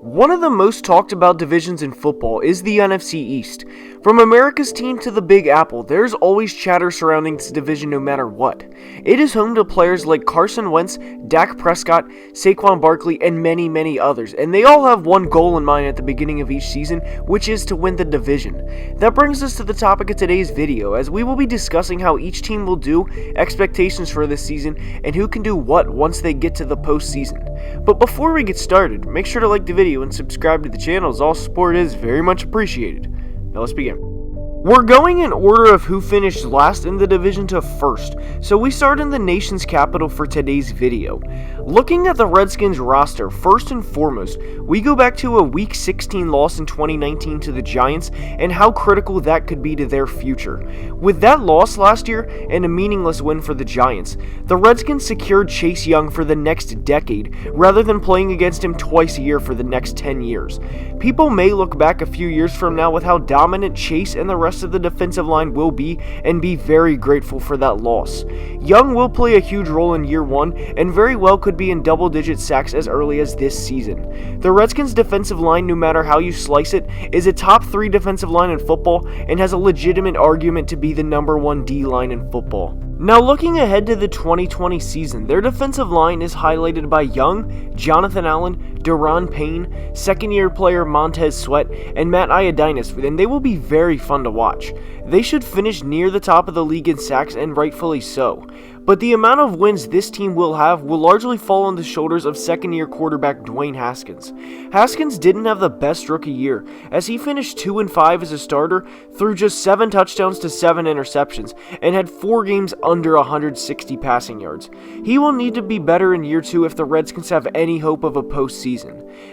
One of the most talked about divisions in football is the NFC East. From America's team to the Big Apple, there's always chatter surrounding this division no matter what. It is home to players like Carson Wentz, Dak Prescott, Saquon Barkley, and many others, and they all have one goal in mind at the beginning of each season, which is to win the division. That brings us to the topic of today's video, as we will be discussing how each team will do, expectations for this season, and who can do what once they get to the postseason. But before we get started, make sure to like the video and subscribe to the channel, as all support is very much appreciated. Now let's begin. We're going in order of who finished last in the division to first, so we start in the nation's capital for today's video. Looking at the Redskins roster, first and foremost, we go back to a Week 16 loss in 2019 to the Giants and how critical that could be to their future. With that loss last year and a meaningless win for the Giants, the Redskins secured Chase Young for the next decade rather than playing against him twice a year for the next 10 years. People may look back a few years from now with how dominant Chase and the rest of the defensive line will be and be very grateful for that loss. Young will play a huge role in year one and very well could be in double-digit sacks as early as this season. The Redskins defensive line, no matter how you slice it, is a top 3 defensive line in football and has a legitimate argument to be the number 1 D-line in football. Now looking ahead to the 2020 season, their defensive line is highlighted by Young, Jonathan Allen, Daron Payne, second-year player Montez Sweat, and Matt Ioannidis, and they will be very fun to watch. They should finish near the top of the league in sacks, and rightfully so. But the amount of wins this team will have will largely fall on the shoulders of second-year quarterback Dwayne Haskins. Haskins didn't have the best rookie year, as he finished 2-5 as a starter, threw just 7 touchdowns to 7 interceptions, and had 4 games under 160 passing yards. He will need to be better in year 2 if the Redskins have any hope of a postseason.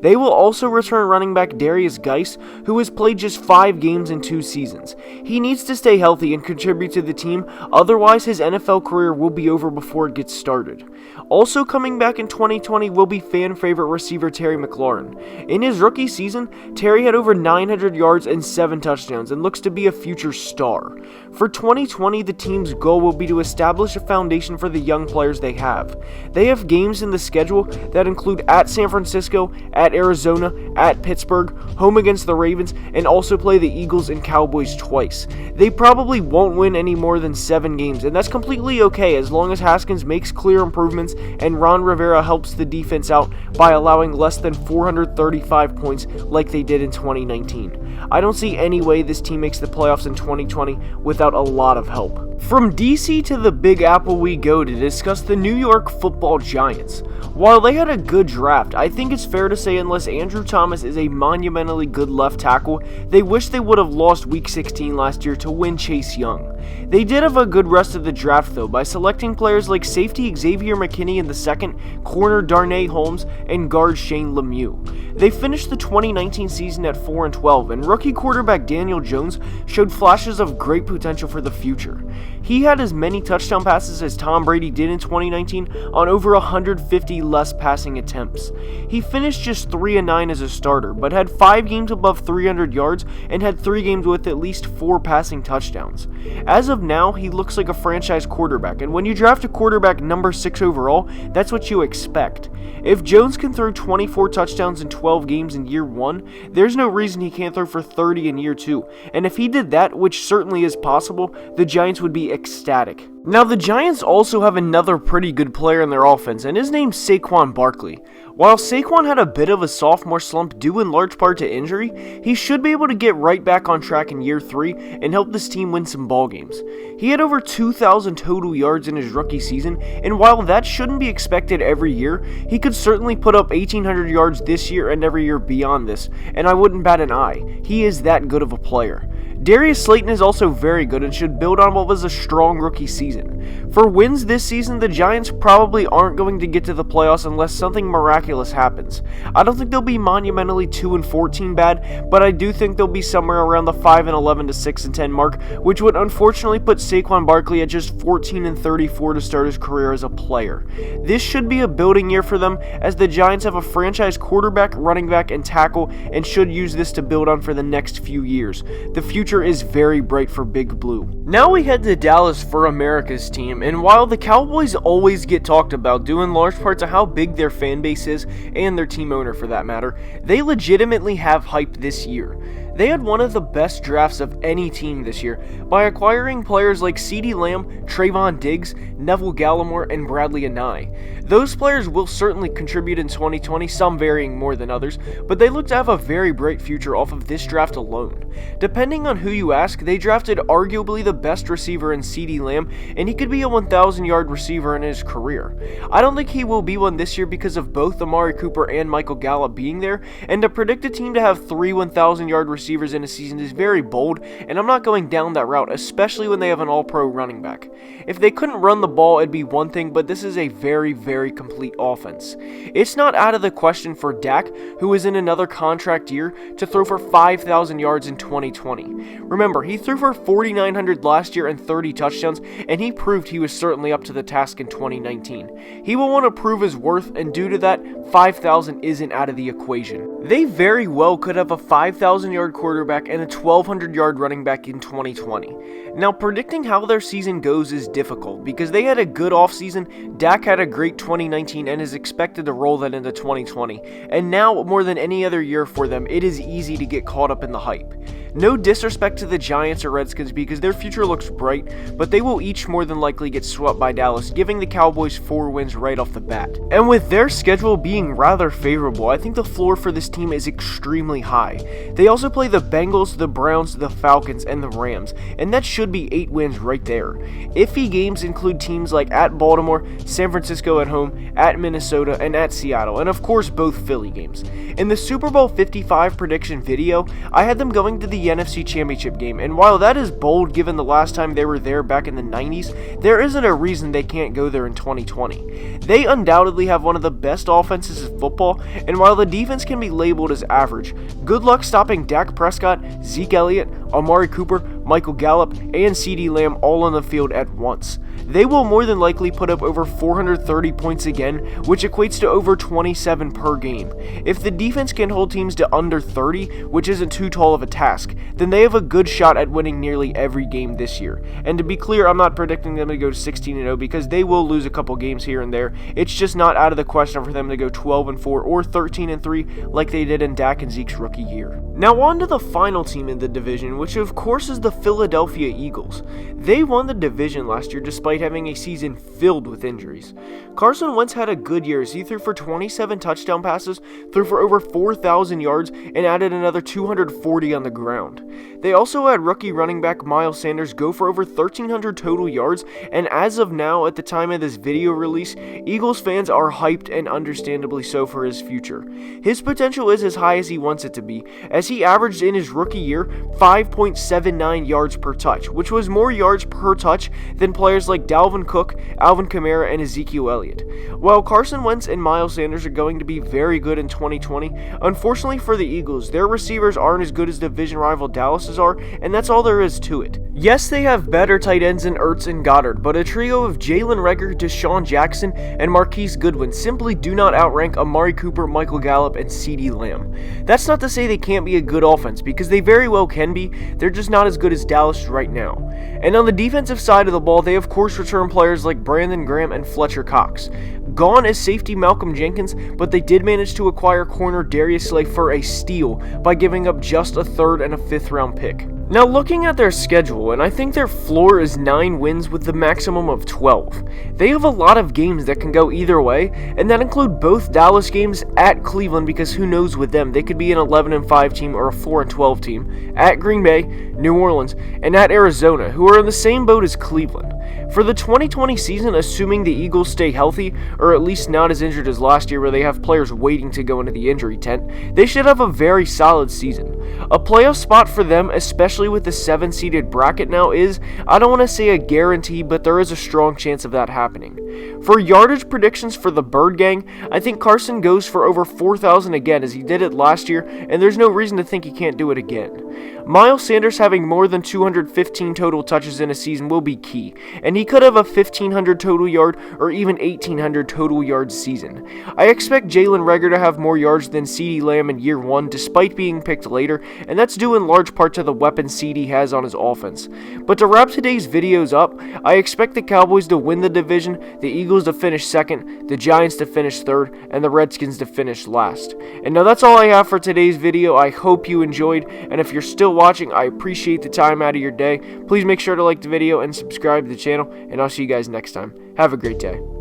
They will also return running back Darius Geis, who has played just 5 games in 2 seasons. He needs to stay healthy and contribute to the team, otherwise his NFL career will be over before it gets started. Also coming back in 2020 will be fan favorite receiver Terry McLaurin. In his rookie season, Terry had over 900 yards and 7 touchdowns and looks to be a future star. For 2020, the team's goal will be to establish a foundation for the young players they have. They have games in the schedule that include at San Francisco, at Arizona, at Pittsburgh, home against the Ravens, and also play the Eagles and Cowboys twice. They probably won't win any more than 7 games, and that's completely okay as long as Haskins makes clear improvements and Ron Rivera helps the defense out by allowing less than 435 points like they did in 2019. I don't see any way this team makes the playoffs in 2020 without a lot of help. From DC to the Big Apple we go to discuss the New York Football Giants. While they had a good draft, I think it's fair to say unless Andrew Thomas is a monumentally good left tackle, they wish they would have lost Week 16 last year to win Chase Young. They did have a good rest of the draft though by selecting players like safety Xavier McKinney in the second, corner Darnay Holmes, and guard Shane Lemieux. They finished the 2019 season at 4-12, and rookie quarterback Daniel Jones showed flashes of great potential for the future. He had as many touchdown passes as Tom Brady did in 2019 on over 150 less passing attempts. He finished just 3-9 as a starter, but had 5 games above 300 yards and had 3 games with at least 4 passing touchdowns. As of now, he looks like a franchise quarterback, and when you draft a quarterback number 6 overall, that's what you expect. If Jones can throw 24 touchdowns in 12 games in year 1, there's no reason he can't throw for 30 in year 2, and if he did that, which certainly is possible, the Giants would be ecstatic. Now, the Giants also have another pretty good player in their offense, and his name's Saquon Barkley. While Saquon had a bit of a sophomore slump due in large part to injury, he should be able to get right back on track in year 3 and help this team win some ball games. He had over 2,000 total yards in his rookie season, and while that shouldn't be expected every year, he could certainly put up 1,800 yards this year and every year beyond this, and I wouldn't bat an eye. He is that good of a player. Darius Slayton is also very good and should build on what was a strong rookie season. For wins this season, the Giants probably aren't going to get to the playoffs unless something miraculous happens. I don't think they'll be monumentally 2-14 bad, but I do think they'll be somewhere around the 5-11 to 6-10 mark, which would unfortunately put Saquon Barkley at just 14-34 to start his career as a player. This should be a building year for them, as the Giants have a franchise quarterback, running back, and tackle, and should use this to build on for the next few years. The future is very bright for Big Blue. Now we head to Dallas for America's team, and while the Cowboys always get talked about due in large part to how big their fan base is is, and their team owner for that matter, they legitimately have hype this year. They had one of the best drafts of any team this year by acquiring players like CeeDee Lamb, Trayvon Diggs, Neville Gallimore, and Bradley Anae. Those players will certainly contribute in 2020, some varying more than others, but they look to have a very bright future off of this draft alone. Depending on who you ask, they drafted arguably the best receiver in CeeDee Lamb, and he could be a 1,000-yard receiver in his career. I don't think he will be one this year because of both Amari Cooper and Michael Gallup being there, and to predict a team to have 3 1,000-yard receivers in a season is very bold, and I'm not going down that route, especially when they have an all-pro running back. If they couldn't run the ball, it'd be one thing, but this is a very, very complete offense. It's not out of the question for Dak, who is in another contract year, to throw for 5,000 yards in 2020. Remember, he threw for 4,900 last year and 30 touchdowns, and he proved he was certainly up to the task in 2019. He will want to prove his worth, and due to that, 5,000 isn't out of the equation. They very well could have a 5,000-yard quarterback and a 1,200-yard running back in 2020. Now, predicting how their season goes is difficult because they had a good offseason, Dak had a great 2019 and is expected to roll that into 2020, and now, more than any other year for them, it is easy to get caught up in the hype. No disrespect to the Giants or Redskins because their future looks bright, but they will each more than likely get swept by Dallas, giving the Cowboys 4 wins right off the bat. And with their schedule being rather favorable, I think the floor for this team is extremely high. They also play the Bengals, the Browns, the Falcons, and the Rams, and that should be 8 wins right there. Iffy games include teams like at Baltimore, San Francisco at home, at Minnesota, and at Seattle, and of course both Philly games. In the Super Bowl 55 prediction video, I had them going to the NFC Championship game, and while that is bold given the last time they were there back in the 90s, there isn't a reason they can't go there in 2020. They undoubtedly have one of the best offenses in football, and while the defense can be labeled as average, good luck stopping Dak Prescott, Zeke Elliott, Amari Cooper, Michael Gallup, and CeeDee Lamb all on the field at once. They will more than likely put up over 430 points again, which equates to over 27 per game. If the defense can hold teams to under 30, which isn't too tall of a task, then they have a good shot at winning nearly every game this year. And to be clear, I'm not predicting them to go 16-0 because they will lose a couple games here and there. It's just not out of the question for them to go 12-4 or 13-3 like they did in Dak and Zeke's rookie year. Now on to the final team in the division, which of course is the Philadelphia Eagles. They won the division last year despite having a season filled with injuries. Carson Wentz had a good year as he threw for 27 touchdown passes, threw for over 4,000 yards, and added another 240 on the ground. They also had rookie running back Miles Sanders go for over 1,300 total yards, and as of now, at the time of this video release, Eagles fans are hyped and understandably so for his future. His potential is as high as he wants it to be, as he averaged in his rookie year 5.79 yards per touch, which was more yards per touch than players like Dalvin Cook, Alvin Kamara, and Ezekiel Elliott. While Carson Wentz and Miles Sanders are going to be very good in 2020, unfortunately for the Eagles, their receivers aren't as good as division rival Dallas's are, and that's all there is to it. Yes, they have better tight ends than Ertz and Goddard, but a trio of Jalen Reagor, Deshaun Jackson, and Marquise Goodwin simply do not outrank Amari Cooper, Michael Gallup, and CeeDee Lamb. That's not to say they can't be a good offense, because they very well can be, they're just not as good as Dallas right now. And on the defensive side of the ball, they of course return players like Brandon Graham and Fletcher Cox. Gone is safety Malcolm Jenkins, but they did manage to acquire corner Darius Slay for a steal by giving up just a 3rd and a 5th round pick. Now looking at their schedule, and I think their floor is 9 wins with the maximum of 12. They have a lot of games that can go either way, and that include both Dallas games at Cleveland because who knows with them, they could be an 11-5 team or a 4-12 team, at Green Bay, New Orleans, and at Arizona, who are in the same boat as Cleveland. For the 2020 season, assuming the Eagles stay healthy, or at least not as injured as last year where they have players waiting to go into the injury tent, they should have a very solid season. A playoff spot for them, especially with the 7-seeded bracket now, is, I don't want to say a guarantee, but there is a strong chance of that happening. For yardage predictions for the Bird Gang, I think Carson goes for over 4,000 again as he did it last year, and there's no reason to think he can't do it again. Miles Sanders having more than 215 total touches in a season will be key, and he could have a 1,500 total yard or even 1,800 total yards season. I expect Jalen Reagor to have more yards than CeeDee Lamb in year 1 despite being picked later, and that's due in large part to the weapon CeeDee has on his offense. But to wrap today's videos up, I expect the Cowboys to win the division, the Eagles to finish second, the Giants to finish third, and the Redskins to finish last. And now that's all I have for today's video. I hope you enjoyed, and if you're still watching, I appreciate the time out of your day. Please make sure to like the video and subscribe to the channel, and I'll see you guys next time. Have a great day.